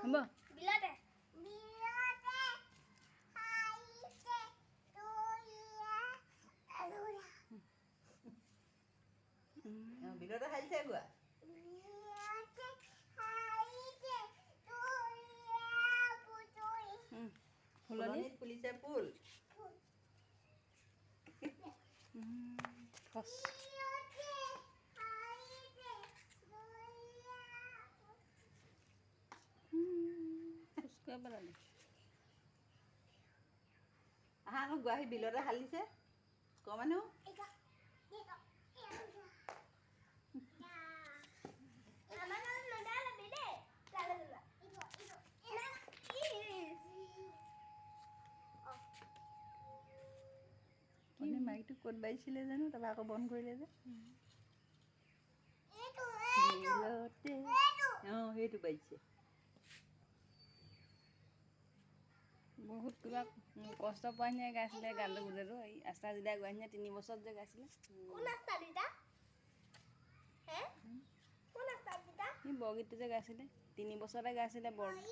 হ'ব বিলাতে বিলতে হাৰিছে গোৱা ফুলনিত ফুলিছে ফুল খচ খোজকাঢ়ি পেলালি আহা আকৌ গুৱাহাটী বিলতে হালিছে ক মানুহ মানে মাইকটো ক'ত বাজিছিলে জানো তাৰপৰা আকৌ বন্ধ কৰিলে যে বিলতে অঁ সেইটো বাজিছে বহুত কিবা কষ্ট পোৱা নিচিনা গাইছিলে গানটো গোটেইটো এই আস্থা যেতিয়া গোৱা নিচিনা 3 বছৰত যে গাইছিলে সি বৰগীতটো যে গাইছিলে 3 বছৰতে গাইছিলে বৰগীত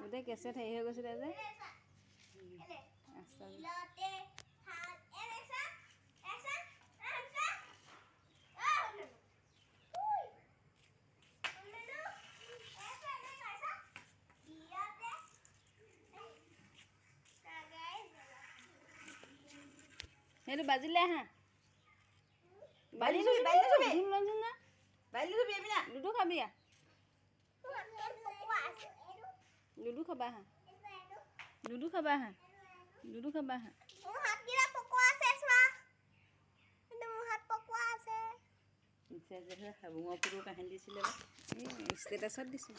গোটেই কেছেট হেৰি হৈ গৈছিলে যে আস্থা সেইটো বাজিলে হা বালিছো লুডু খাবি লুডু খাবা হা লুডু খাবা হা লুডু খাবা হা হাবুঙৰ ফুটো কাহিনী দিছিলে ষ্টেটাছত দিছে